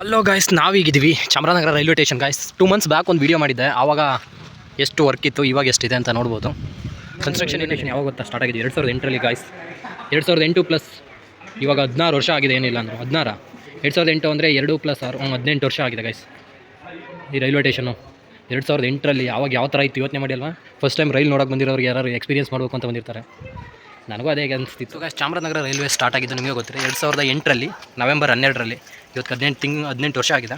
Hello guys, ನಾವೀಗಿದ್ದೀವಿ Chamarajanagar railway station guys. 2 months back ಒಂದು video ಮಾಡಿದ್ದೆ. ಆವಾಗ ಎಷ್ಟು ವರ್ಕ್ ಇತ್ತು, ಇವಾಗ ಎಷ್ಟಿದೆ ಅಂತ ನೋಡ್ಬೋದು. ಕನ್ಸ್ಟ್ರಕ್ಷನ್ ಇನ್ನೇಷನ್ ಯಾವಾಗ ಗೊತ್ತಾ ಸ್ಟಾರ್ಟ್ ಆಗಿದೆ? 2008ರಲ್ಲಿ ಗಾಯ್ಸ್. 2008 ಪ್ಲಸ್ ಇವಾಗ 16 ವರ್ಷ ಆಗಿದೆ. ಏನಿಲ್ಲ ಅಂದರು 16. 2008 ಅಂದರೆ 2 + 6 18 ವರ್ಷ ಆಗಿದೆ ಗಾಯ್ಸ್ ಈ ರೈಲ್ವೆ ಸ್ಟೇಷನ್ನು. 2008ರಲ್ಲಿ ಆವಾಗ ಯಾವ ಥರ ಇತ್ತು ಯೋಚನೆ ಮಾಡಿ ಅಲ್ವಾ? ಫಸ್ಟ್ ಟೈಮ್ ರೈಲ್ ನೋಡೋಕೆ ಬಂದಿರೋರು ಯಾರು ಎಕ್ಸ್ಪೀರಿಯನ್ಸ್ ಮಾಡಬೇಕು ಅಂತ ಬಂದಿರ್ತಾರೆ. ನನಗೂ ಅದೇ ಅನಿಸ್ತಿತ್ತು ಗಾಯ್ಸ್. ಚಾಮರಾಜನಗರ ರೈಲ್ವೆ ಸ್ಟಾರ್ಟ್ ಆಗಿದ್ದು ನಿಮಗೆ ಗೊತ್ತಿದೆ 2008ರಲ್ಲಿ ನವೆಂಬರ್ 12ರಲ್ಲಿ. ಇವತ್ತು 18 ವರ್ಷ ಆಗಿದೆ.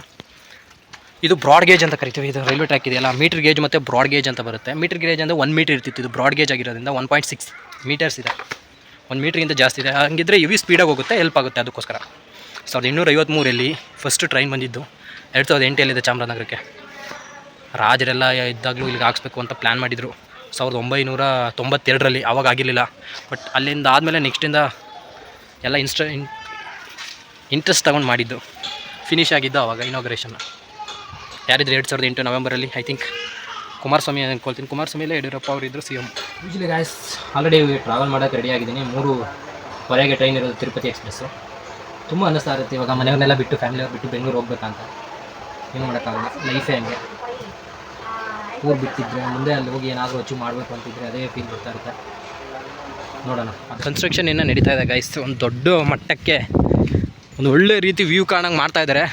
ಇದು ಬ್ರಾಡ್ ಗೇಜ್ ಅಂತ ಕರಿತೀವಿ. ಇದು ರೈಲ್ವೆ ಟ್ರ್ಯಾಕ್ ಇದೆಯಲ್ಲ, ಮೀಟರ್ ಗೇಜ್ ಮತ್ತು ಬ್ರಾಡ್ ಗೇಜ್ ಅಂತ ಬರುತ್ತೆ. ಮೀಟರ್ ಗೇಜ್ ಅಂದರೆ 1 ಮೀಟರ್ ಇರ್ತಿತ್ತು. ಇದು ಬ್ರಾಡ್ ಗೇಜ್ ಆಗಿರೋದ್ರಿಂದ 1.6 ಮೀಟರ್ಸ್ ಇದೆ. 1 ಮೀಟ್ರಿಗಿಂತ ಜಾಸ್ತಿ ಇದೆ. ಹಂಗಿದ್ರೆ ಇವಿ ಸ್ಪೀಡಾಗಿ ಹೋಗುತ್ತೆ, ಹೆಲ್ಪ್ ಆಗುತ್ತೆ. ಅದಕ್ಕೋಸ್ಕರ 1853ರಲ್ಲಿ ಫಸ್ಟ್ ಟ್ರೈನ್ ಬಂದಿದ್ದು. 2008 ಚಾಮರಾಜನಗರಕ್ಕೆ. ರಾಜರೆಲ್ಲ ಇದ್ದಾಗಲೂ ಇಲ್ಲಿಗೆ ಹಾಕ್ಸ್ಬೇಕು ಅಂತ ಪ್ಲ್ಯಾನ್ ಮಾಡಿದರು 1992ರಲ್ಲಿ. ಆವಾಗ ಆಗಿರಲಿಲ್ಲ. ಬಟ್ ಅಲ್ಲಿಂದ ಆದಮೇಲೆ ನೆಕ್ಸ್ಟಿಂದ ಎಲ್ಲ ಇಂಟ್ರೆಸ್ಟ್ ತೊಗೊಂಡು ಮಾಡಿದ್ದು. ಫಿನಿಷ್ ಆಗಿದ್ದು ಆವಾಗ ಇನಾಗ್ರೇಷನ್. ಯಾರಿದ್ರು 2008 ನವೆಂಬರಲ್ಲಿ? ಐ ಥಿಂಕ್ ಕುಮಾರಸ್ವಾಮಿ ಅಂದ್ಕೊಳ್ತೀನಿ. ಕುಮಾರಸ್ವಾಮಿಲೇ ಯಡಿಯೂರಪ್ಪ ಅವರು ಇದ್ದರು CM. Usually guys already travel ಮಾಡೋಕ್ಕೆ ರೆಡಿ ಆಗಿದ್ದೀನಿ. 3:15ಗೆ ಟ್ರೈನ್ ಇರೋದು, ತಿರುಪತಿ ಎಕ್ಸ್ಪ್ರೆಸ್ಸು. ತುಂಬ ಅನ್ನಿಸ್ತಾ ಇರುತ್ತೆ ಇವಾಗ ಮನೆಯವ್ರನ್ನೆಲ್ಲ ಬಿಟ್ಟು, ಫ್ಯಾಮಿಲಿಯವ್ರು ಬಿಟ್ಟು ಬೆಂಗಳೂರು ಹೋಗ್ಬೇಕಂತ. ಏನು ಮಾಡೋಕ್ಕಾಗಲ್ಲ, ಲೈಫೇ ಹಂಗೆ. ಊರು ಬಿಟ್ಟಿದ್ರೆ ಮುಂದೆ ಅಲ್ಲಿ ಹೋಗಿ ಏನಾದರೂ ಅಚೀವ್ ಮಾಡಬೇಕು ಅಂತಿದ್ರೆ ಅದೇ ಫೀಲ್ ಬರ್ತಾ ಇರುತ್ತೆ. ನೋಡೋಣ. ಕನ್ಸ್ಟ್ರಕ್ಷನ್ ಇನ್ನೂ ನಡೀತಾ ಇದೆ ಗೈಸ್. ಒಂದು ದೊಡ್ಡ ಮಟ್ಟಕ್ಕೆ ಒಂದು ಒಳ್ಳೆ ರೀತಿ ವ್ಯೂ ಕಾಣಂಗೆ ಮಾಡ್ತಾಯಿದ್ದಾರೆ.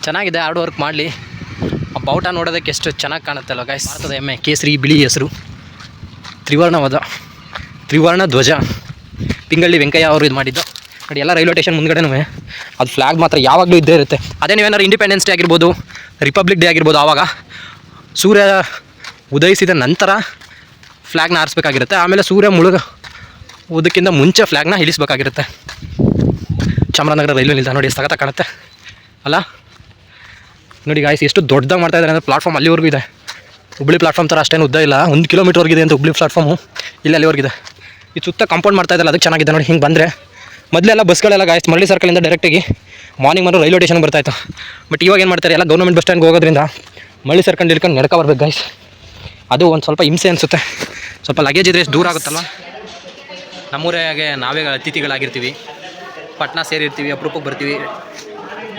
ಚೆನ್ನಾಗಿದೆ, ಹಾರ್ಡ್ ವರ್ಕ್ ಮಾಡಲಿ. ಆ ಬಾವುಟ ನೋಡೋದಕ್ಕೆ ಎಷ್ಟು ಚೆನ್ನಾಗಿ ಕಾಣುತ್ತಲ್ಲ ಗೈಸ್. ಭಾರತದ ಹೆಮ್ಮೆ, ಕೇಸರಿ ಬಿಳಿ ಹೆಸರು, ತ್ರಿವರ್ಣ ಧ್ವಜ. ಪಿಂಗಳ್ಳಿ ವೆಂಕಯ್ಯ ಅವರು ಇದು ಮಾಡಿದ್ದು ನೋಡಿ. ಎಲ್ಲ ರೈಲ್ವೆ ಸ್ಟೇಷನ್ ಮುಂದ್ಗಡೆನೂ ಅದು ಫ್ಲ್ಯಾಗ್ ಮಾತ್ರ ಯಾವಾಗಲೂ ಇದ್ದೇ ಇರುತ್ತೆ. ಅದೇ ನೀವೇನಾದ್ರು ಇಂಡಿಪೆಂಡೆನ್ಸ್ ಡೇ ಆಗಿರ್ಬೋದು, ರಿಪಬ್ಲಿಕ್ ಡೇ ಆಗಿರ್ಬೋದು, ಆವಾಗ ಸೂರ್ಯ ಉದಯಿಸಿದ ನಂತರ ಫ್ಲ್ಯಾಗ್ನ ಹಾರಿಸ್ಬೇಕಾಗಿರುತ್ತೆ. ಆಮೇಲೆ ಸೂರ್ಯ ಉದಕ್ಕಿಂತ ಮುಂಚೆ ಫ್ಲ್ಯಾಗ್ನ ಇಳಿಸ್ಬೇಕಾಗಿರುತ್ತೆ. ಚಾಮರಾಜನಗರ ರೈಲ್ವೆ ನಿಲ್ದಾಣ ನೋಡಿ, ಎಷ್ಟು ಸಖತ್ತಾಗಿ ಕಾಣುತ್ತೆ ಅಲ್ಲ? ನೋಡಿ ಗಾಯ್ಸ್, ಎಷ್ಟು ದೊಡ್ಡದಾಗಿ ಮಾಡ್ತಾಯಿದ್ದಾರೆ ಅಂದರೆ ಪ್ಲಾಟ್ಫಾರ್ಮ್ ಅಲ್ಲಿವರೆಗೂ ಇದೆ. ಹುಬ್ಳಿ ಪ್ಲಾಟ್ಫಾರ್ಮ್ ಥರ ಅಷ್ಟೇನು ಉದ್ದ ಇಲ್ಲ, 1 ಕಿಲೋಮೀಟರ್ವರೆಗಿದೆ ಅಂತ ಹುಬ್ಳಿ ಪ್ಲಾಟ್ಫಾರ್ಮು. ಇಲ್ಲಿ ಅಲ್ಲಿವರೆಗಿದೆ. ಇದು ಸುತ್ತ ಕಾಂಪೌಂಡ್ ಮಾಡ್ತಾಯಿದ್ದಲ್ಲ, ಅದಕ್ಕೆ ಚೆನ್ನಾಗಿದೆ ನೋಡಿ. ಹಿಂಗೆ ಬಂದರೆ ಮೊದಲೆಲ್ಲ ಬಸ್ಗಳೆಲ್ಲ ಗಾಯ್ಸ್ ಮಳ್ಳಿ ಸರ್ಕಲಿಂದ ಡೈರೆಕ್ಟಾಗಿ ಮಾರ್ನಿಂಗ್ ಬಂದು ರೈಲ್ವೆ ಸ್ಟೇಷನ್ಗೆ ಬರ್ತಾಯಿತ್ತು. ಬಟ್ ಇವಾಗ ಏನು ಮಾಡ್ತಾರೆ, ಎಲ್ಲ ಗೌರ್ಮೆಂಟ್ ಬಸ್ ಸ್ಟ್ಯಾಂಡ್ಗೆ ಹೋಗೋದ್ರಿಂದ ಮಳ್ಳಿ ಸರ್ಕಲ್ ಹಿಡ್ಕೊಂಡು ನಡ್ಕೊ ಬರ್ಬೇಕು ಗಾಯ್ಸ್. ಅದು ಒಂದು ಸ್ವಲ್ಪ ಹಿಂಸೆ ಅನಿಸುತ್ತೆ. ಸ್ವಲ್ಪ ಲಗೇಜ್ ಇದ್ದರೆ ಎಷ್ಟು ದೂರ ಆಗುತ್ತಲ್ವ. ನಮ್ಮೂರಾಗೆ ನಾವೇ ಅತಿಥಿಗಳಾಗಿರ್ತೀವಿ, ಪಟ್ನಾ ಸೇರಿರ್ತೀವಿ, ಅಪರೂಪಕ್ಕೆ ಬರ್ತೀವಿ.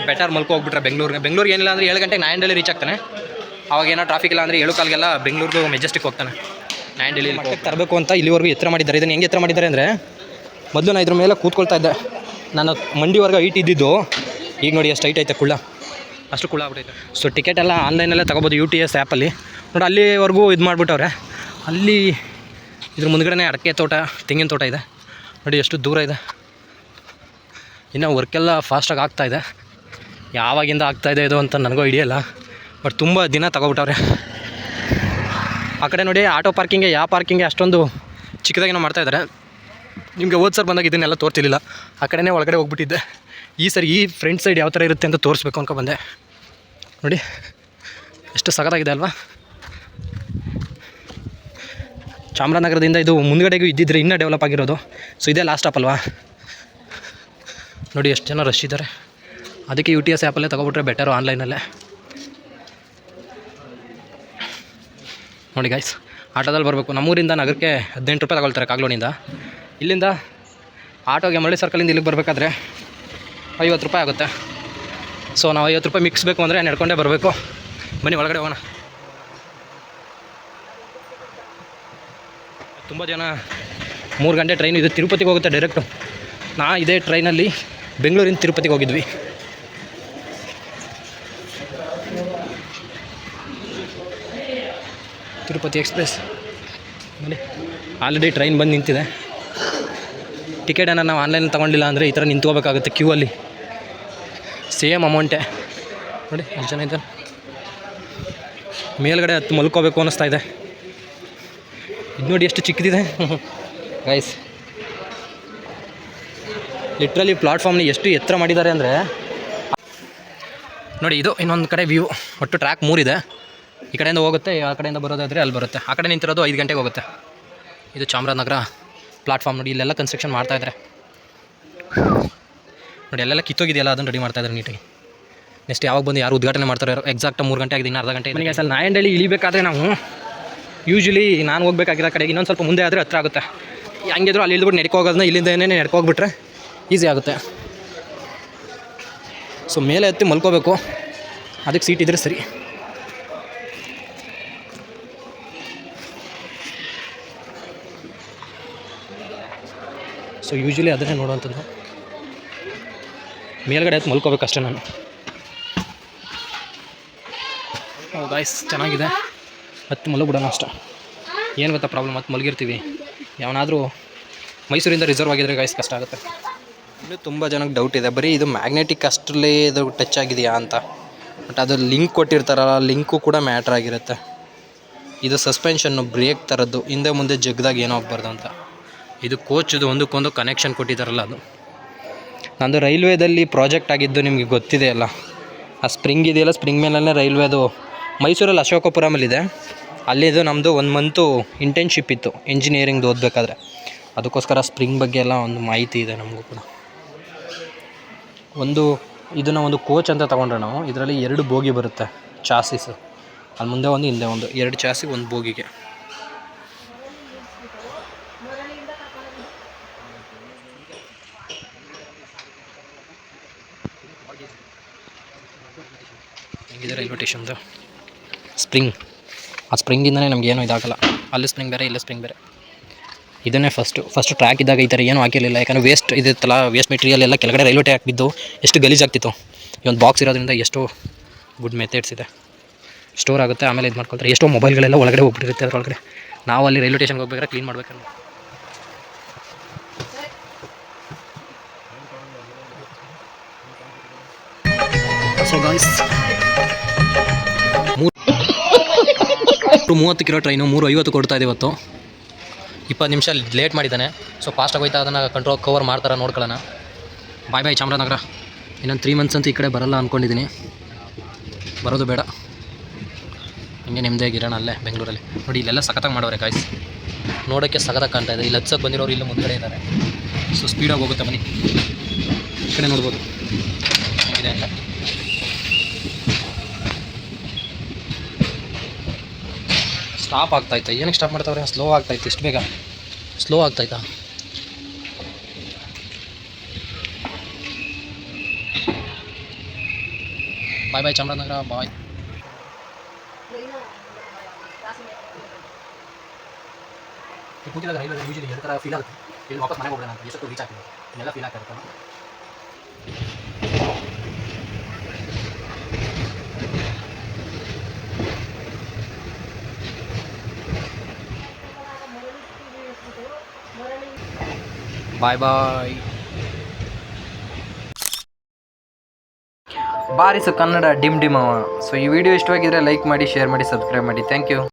ಬೆಟರ್ ಮಲ್ಕೊ ಹೋಗ್ಬಿಟ್ರೆ ಬೆಂಗಳೂರಿಗೆ ಏನಿಲ್ಲ ಅಂದರೆ 7 ಗಂಟೆಗೆ ನಾಯಂಡಳ್ಳಿ ರೀಚ್ ಆಗ್ತಾನೆ. ಅವಾಗ ಏನೋ ಟ್ರಾಫಿಕ್ ಇಲ್ಲ ಅಂದರೆ 7 ಕಾಲಿಗೆಲ್ಲ ಬೆಂಗಳೂರಿಗೆ ಮೆಜೆಸ್ಟಿಕ್ ಹೋಗ್ತಾನೆ. ನಾಯಂಡಳ್ಳಿ ಮಟ್ಟಕ್ಕೆ ತರಬೇಕು ಅಂತ ಇಲ್ಲಿವರೆಗೂ ಎತ್ತರ ಮಾಡಿದ್ದಾರೆ. ಇದನ್ನು ಹೆಂಗೆ ಎತ್ತರ ಮಾಡಿದ್ದಾರೆ ಅಂದರೆ, ಮೊದಲು ನಾನು ಇದ್ರ ಮೇಲೆ ಕೂತ್ಕೊಳ್ತಾ ಇದ್ದೆ. ನಾನು ಮಂಡಿವರೆಗೆ ಹೈಟ್ ಇದ್ದಿದ್ದು, ಈಗ ನೋಡಿ ಎಷ್ಟು ಹೈಟ್ ಐತೆ, ಅಷ್ಟು ಕುಳ್ಳ ಆಗ್ಬಿಟ್ಟೈತೆ. ಸೊ ಟಿಕೆಟ್ ಎಲ್ಲ ಆನ್ಲೈನಲ್ಲೇ ತೊಗೋಬೋದು UTS ಆ್ಯಪಲ್ಲಿ ನೋಡಿ. ಅಲ್ಲಿವರೆಗೂ ಇದು ಮಾಡಿಬಿಟ್ಟವ್ರೆ. ಅಲ್ಲಿ ಇದ್ರ ಮುಂದ್ಗಡೆ ಅಡಿಕೆ ತೋಟ, ತೆಂಗಿನ ತೋಟ ಇದೆ ನೋಡಿ, ಎಷ್ಟು ದೂರ ಇದೆ. ಇನ್ನು ವರ್ಕೆಲ್ಲ ಫಾಸ್ಟಾಗಿ ಆಗ್ತಾಯಿದೆ. ಯಾವಾಗಿಂದ ಆಗ್ತಾಯಿದೆ ಇದು ಅಂತ ನನಗೂ ಐಡಿಯಾ ಇಲ್ಲ. ಬಟ್ ತುಂಬ ದಿನ ತಗೊಬಿಟ್ಟವ್ರೆ. ಆ ಕಡೆ ನೋಡಿ ಆಟೋ ಪಾರ್ಕಿಂಗ್ಗೆ, ಯಾವ ಪಾರ್ಕಿಂಗ್ಗೆ ಅಷ್ಟೊಂದು ಚಿಕ್ಕದಾಗಿನೋ ಮಾಡ್ತಾಯಿದ್ದಾರೆ. ನಿಮಗೆ ಸರ್ ಬಂದಾಗ ಇದನ್ನೆಲ್ಲ ತೋರ್ತಿರ್ಲಿಲ್ಲ. ಆ ಕಡೆನೇ ಒಳಗಡೆ ಹೋಗ್ಬಿಟ್ಟಿದ್ದೆ. ಈ ಸರಿ ಈ ಫ್ರಂಟ್ ಸೈಡ್ ಯಾವ ಥರ ಇರುತ್ತೆ ಅಂತ ತೋರಿಸ್ಬೇಕು ಅನ್ಕೊ ಬಂದೆ. ನೋಡಿ ಎಷ್ಟು ಸಖತ್ತಾಗಿದೆ ಅಲ್ವಾ? ಚಾಮರಾಜನಗರದಿಂದ ಇದು ಮುಂದ್ಗಡೆಗೂ ಇದ್ದಿದ್ರೆ ಇನ್ನೂ ಡೆವಲಪ್ ಆಗಿರೋದು. ಸೊ ಇದೇ ಲಾಸ್ಟ್ ಸ್ಟಾಪ್ ಅಲ್ವಾ? ನೋಡಿ ಎಷ್ಟು ಜನ ರಶ್ ಇದ್ದಾರೆ. ಅದಕ್ಕೆ UTS ಆ್ಯಪಲ್ಲೇ ತೊಗೊಬಿಟ್ರೆ ಬೆಟರು, ಆನ್ಲೈನಲ್ಲೇ. ನೋಡಿ ಗಾಯ್ಸ್, ಆಟೋದಲ್ಲಿ ಬರಬೇಕು. ನಮ್ಮೂರಿಂದ ನಗರಕ್ಕೆ 18 ರೂಪಾಯಿ ತಗೊಳ್ತಾರೆ ಕಾಗ್ಲೋಣಿಂದ. ಇಲ್ಲಿಂದ ಆಟೋಗೆ ಮಳ್ಳಿ ಸರ್ಕಲಿಂದ ಇಲ್ಲಿಗೆ ಬರಬೇಕಾದ್ರೆ 50 ರೂಪಾಯಿ ಆಗುತ್ತೆ. ಸೊ ನಾವು 50 ರೂಪಾಯಿ ಮಿಕ್ಸ್ ಬೇಕು ಅಂದರೆ ನಡ್ಕೊಂಡೇ ಬರಬೇಕು. ಬನ್ನಿ ಒಳಗಡೆ ಹೋಗೋಣ. ತುಂಬ ಜನ 3 ಗಂಟೆ ಟ್ರೈನ್ ಇದು, ತಿರುಪತಿಗೆ ಹೋಗುತ್ತೆ ಡೈರೆಕ್ಟು. ಇದೇ ಟ್ರೈನಲ್ಲಿ ಬೆಂಗಳೂರಿಂದ ತಿರುಪತಿಗೆ ಹೋಗಿದ್ವಿ. ತಿರುಪತಿ ಎಕ್ಸ್ಪ್ರೆಸ್ ನೋಡಿ, ಆಲ್ರೆಡಿ ಟ್ರೈನ್ ಬಂದು ನಿಂತಿದೆ. ಟಿಕೆಟನ್ನು ನಾವು ಆನ್ಲೈನಲ್ಲಿ ತೊಗೊಂಡಿಲ್ಲ ಅಂದರೆ ಈ ಥರ ನಿಂತ್ಕೋಬೇಕಾಗುತ್ತೆ ಕ್ಯೂ ಅಲ್ಲಿ. ಸೇಮ್ ಅಮೌಂಟೇ ನೋಡಿ. ಎಷ್ಟು ಜನ ಇದ್ದಾರೆ. ಮೇಲ್ಗಡೆ ಹತ್ತು ಮಲ್ಕೋಬೇಕು ಅನ್ನಿಸ್ತಾ ಇದೆ. ಇದು ನೋಡಿ ಎಷ್ಟು ಚಿಕ್ಕದಿದೆ ಗೈಸ್. ಲಿಟ್ರಲಿ ಪ್ಲಾಟ್ಫಾರ್ಮ್ನ ಎಷ್ಟು ಎತ್ತರ ಮಾಡಿದ್ದಾರೆ ಅಂದರೆ ನೋಡಿ. ಇದು ಇನ್ನೊಂದು ಕಡೆ ವ್ಯೂ. ಒಟ್ಟು ಟ್ರ್ಯಾಕ್ 3 ಇದೆ. ಈ ಕಡೆಯಿಂದ ಹೋಗುತ್ತೆ, ಆ ಕಡೆಯಿಂದ ಬರೋದಾದರೆ ಅಲ್ಲಿ ಬರುತ್ತೆ. ಆ ಕಡೆ ನಿಂತಿರೋದು 5 ಗಂಟೆಗೆ ಹೋಗುತ್ತೆ. ಇದು ಚಾಮರಾಜನಗರ ಪ್ಲಾಟ್ಫಾರ್ಮ್ ನೋಡಿ. ಇಲ್ಲೆಲ್ಲ ಕನ್ಸ್ಟ್ರಕ್ಷನ್ ಮಾಡ್ತಾಯಿದ್ದಾರೆ ನೋಡಿ. ಅಲ್ಲೆಲ್ಲ ಕಿತ್ತೋಗಿದೆಯಲ್ಲ, ಅದನ್ನು ರೆಡಿ ಮಾಡ್ತಾಯಿದ್ದಾರೆ ನೀಟಾಗಿ. ನೆಕ್ಸ್ಟ್ ಯಾವಾಗ ಬಂದು ಯಾರು ಉದ್ಘಾಟನೆ ಮಾಡ್ತಾರೆ? ಎಕ್ಸಾಕ್ಟ್ 3 ಗಂಟೆ ಆಗಿದೆ, ಇನ್ನು ಅರ್ಧ ಗಂಟೆ. ನನಗೆ ಅಸಲು ನಾಯಂಡಳ್ಳಿ ಇಳಿಬೇಕಾದ್ರೆ ನಾವು ಯೂಶ್ವಲಿ ನಾನು ಹೋಗ್ಬೇಕಾಗಿರೋ ಕಡೆಗೆ ಇನ್ನೊಂದು ಸ್ವಲ್ಪ ಮುಂದೆ ಆದರೆ ಹತ್ರ ಆಗುತ್ತೆ. ಹಂಗಿದ್ರು ಅಲ್ಲಿ ಇಳಿದ್ಬಿಟ್ಟು ನಡ್ಕೊ ಹೋಗೋದನ್ನ ಇಲ್ಲಿಂದ ನಡ್ಕೊ ಹೋಗ್ಬಿಟ್ರೆ ಈಸಿ ಆಗುತ್ತೆ. ಸೊ ಮೇಲೆ ಹತ್ತಿ ಮಲ್ಕೋಬೇಕು, ಅದಕ್ಕೆ ಸೀಟ್ ಇದ್ದರೆ ಸರಿ. ಸೊ ಯೂಶ್ವಲಿ ಅದನ್ನೇ ನೋಡುವಂಥದ್ದು. ಮೇಲ್ಗಡೆ ಹತ್ತು ಮಲ್ಕೋಬೇಕಷ್ಟೇ ನಾನು. ಗಾಯ್ಸ್ ಚೆನ್ನಾಗಿದೆ, ಹತ್ತು ಮಲಗಿಬಿಡೋಣ ಅಷ್ಟೆ. ಏನು ಗೊತ್ತಾ ಪ್ರಾಬ್ಲಮ್, ಹತ್ತು ಮಲಗಿರ್ತೀವಿ, ಯಾವನಾದರೂ ಮೈಸೂರಿಂದ ರಿಸರ್ವ್ ಆಗಿದ್ರೆ ಗಾಯ್ಸ್ ಕಷ್ಟ ಆಗುತ್ತೆ. ಇನ್ನೂ ತುಂಬ ಜನಕ್ಕೆ ಡೌಟ್ ಇದೆ, ಬರೀ ಇದು ಮ್ಯಾಗ್ನೆಟಿಕ್ ಅಷ್ಟರಲ್ಲೇ ಇದು ಟಚ್ ಆಗಿದೆಯಾ ಅಂತ. ಬಟ್ ಅದು ಲಿಂಕ್ ಕೊಟ್ಟಿರ್ತಾರಲ್ಲ, ಲಿಂಕು ಕೂಡ ಮ್ಯಾಟ್ರ್ ಆಗಿರುತ್ತೆ. ಇದು ಸಸ್ಪೆನ್ಷನ್ನು ಬ್ರೇಕ್ ಥರದ್ದು, ಹಿಂದೆ ಮುಂದೆ ಜಗ್ದಾಗ ಏನೋ ಆಗಬಾರ್ದು ಅಂತ. ಇದು ಕೋಚ್ದು ಒಂದಕ್ಕೊಂದು ಕನೆಕ್ಷನ್ ಕೊಟ್ಟಿದ್ದಾರಲ್ಲ ಅದು. ನಂದು ರೈಲ್ವೇದಲ್ಲಿ ಪ್ರಾಜೆಕ್ಟ್ ಆಗಿದ್ದು ನಿಮಗೆ ಗೊತ್ತಿದೆ ಅಲ್ಲ, ಆ ಸ್ಪ್ರಿಂಗ್ ಇದೆಯಲ್ಲ, ಸ್ಪ್ರಿಂಗ್ ಮೇಲೇ ರೈಲ್ವೇದು ಮೈಸೂರಲ್ಲಿ ಅಶೋಕಪುರಮಲ್ಲಿದೆ. ಅಲ್ಲಿದು ನಮ್ಮದು 1 ಮಂತು ಇಂಟರ್ನ್ಶಿಪ್ ಇತ್ತು ಇಂಜಿನಿಯರಿಂಗ್ದು ಓದಬೇಕಾದ್ರೆ. ಅದಕ್ಕೋಸ್ಕರ ಸ್ಪ್ರಿಂಗ್ ಬಗ್ಗೆ ಎಲ್ಲ ಒಂದು ಮಾಹಿತಿ ಇದೆ ನಮಗೂ ಕೂಡ. ಇದನ್ನು ಒಂದು ಕೋಚ್ ಅಂತ ತೊಗೊಂಡ್ರೆ ನಾವು, ಇದರಲ್ಲಿ 2 ಬೋಗಿ ಬರುತ್ತೆ ಚಾಸಿಸ್. ಅಲ್ಲಿ ಮುಂದೆ ಒಂದು ಹಿಂದೆ ಒಂದು, 2 ಚಾಸಿ 1 ಬೋಗಿಗೆ. ಹೆಂಗಿದೆ ರೈಲ್ವೆ ಸ್ಟೇಷನ್ದು ಸ್ಪ್ರಿಂಗ್. ಆ ಸ್ಪ್ರಿಂಗಿಂದನೇ ನಮ್ಗೆ ಏನೂ ಇದಾಗಲ್ಲ. ಅಲ್ಲಿ ಸ್ಪ್ರಿಂಗ್ ಬೇರೆ, ಇಲ್ಲಿ ಸ್ಪ್ರಿಂಗ್ ಬೇರೆ. ಇದನ್ನೇ ಫಸ್ಟ್ ಟ್ರ್ಯಾಕ್ ಇದ್ದಾಗ ಈ ಥರ ಏನೂ ಹಾಕಿರಲಿಲ್ಲ, ಯಾಕಂದರೆ ವೇಸ್ಟ್ ಇದಿತ್ತಲ್ಲ, ವೇಸ್ಟ್ ಮೆಟೀರಿಯಲ್ ಎಲ್ಲ ಕೆಳಗಡೆ ರೈಲ್ವೆ ಟ್ರ್ಯಾಕ್ ಬಿದ್ದು ಎಷ್ಟು ಗಲೀಜಾಗ್ತಿತ್ತು. ಈ ಒಂದು ಬಾಕ್ಸ್ ಇರೋದ್ರಿಂದ ಎಷ್ಟೋ ಗುಡ್ ಮೆಥಡ್ಸ್ ಇದೆ, ಸ್ಟೋರ್ ಆಗುತ್ತೆ. ಆಮೇಲೆ ಇದು ಮಾಡ್ಕೊಳ್ತಾರೆ. ಎಷ್ಟೋ ಮೊಬೈಲ್ಗಳೆಲ್ಲ ಒಳಗಡೆ ಹೋಗ್ಬಿಟ್ಟಿರುತ್ತೆ ಅದರೊಳಗಡೆ. ನಾವು ಅಲ್ಲಿ ರೈಲ್ವೆ ಸ್ಟೇಷನ್ಗೆ ಹೋಗ್ಬೇಕಾದ್ರೆ ಕ್ಲೀನ್ ಮಾಡ್ಬೇಕಲ್ಲ. ಸೊ ಗಾಯ್ಸ್, 30 ಕಿಲೋ ಟ್ರೈನು 3:50 ಕೊಡ್ತಾ ಇದೆ ಇವತ್ತು. 20 ನಿಮಿಷ ಲೇಟ್ ಮಾಡಿದ್ದಾನೆ. ಸೊ ಫಾಸ್ಟಾಗಿ ಹೋಯ್ತಾ ಅದನ್ನು ಕವರ್ ಮಾಡ್ತಾರೆ, ನೋಡ್ಕೊಳ್ಳೋಣ. ಬಾಯ್ ಚಾಮರಾಜನಗರ. ಇನ್ನೊಂದು 3 ಮಂತ್ಸ್ ಅಂತ ಈ ಕಡೆ ಬರಲ್ಲ ಅಂದ್ಕೊಂಡಿದ್ದೀನಿ, ಬರೋದು ಬೇಡ, ಹಿಂಗೆ ನೆಮ್ಮದಿಯಾಗಿರೋಣ ಅಲ್ಲೇ ಬೆಂಗಳೂರಲ್ಲಿ. ನೋಡಿ ಇಲ್ಲೆಲ್ಲ ಸಖತ್ತಾಗಿ ಮಾಡೋರೆ ಗಾಯ್ಸ್, ನೋಡೋಕ್ಕೆ ಸಖತ್ತಾಗಿ ಕಾಣ್ತಾ ಇದೆ. ಇಲ್ಲಿ ಹತ್ಸಕ್ಕೆ ಬಂದಿರೋರು ಇಲ್ಲೂ ಮುಂದ್ಗಡೆ ಇದ್ದಾರೆ. ಸೊ ಸ್ಪೀಡಾಗಿ ಹೋಗುತ್ತೆ ಬನ್ನಿ, ಈ ಕಡೆ ನೋಡ್ಬೋದು ಹೇಗಿದೆ ಅಂತ. ಸ್ಟಾಪ್ ಆಗ್ತಾಯಿತ್ತು, ಏನಕ್ಕೆ ಸ್ಟಾಪ್ ಮಾಡ್ತಾವ್ರೆ? ಸ್ಲೋ ಆಗ್ತಾಯಿತ್ತು, ಇಷ್ಟು ಬೇಗ ಸ್ಲೋ ಆಗ್ತಾಯಿತ್ತಾ? ಬಾಯ್ ಚಾಮರಾಜನಗರ, ಬಾಯ್. ಕೂತಿದಾಗ ರೈಲ್ವೆ ಯೂಶಲಿ ಎರಡು ಥರ ಫೀಲ್ ಆಗುತ್ತೆ. ಇಲ್ಲಿ ವಾಪಸ್ ಮನೆಗೆ ಹೋಗೋಣ ಅಂತ ಎಷ್ಟೊತ್ತು ರೀಚ್ ಆಗ್ತಿದೆ, ಇದೆಲ್ಲ ಫೀಲ್ ಆಗ್ತಾ ಇರುತ್ತೆ. ಬಾಯ್ ಬಾರಿಸು ಕನ್ನಡ ಡಿಮ್ ಡಿಮ್. ಸೊ ಈ ವಿಡಿಯೋ ಇಷ್ಟವಾಗಿದ್ದರೆ ಲೈಕ್ ಮಾಡಿ, ಶೇರ್ ಮಾಡಿ, ಸಬ್ಸ್ಕ್ರೈಬ್ ಮಾಡಿ. Thank you.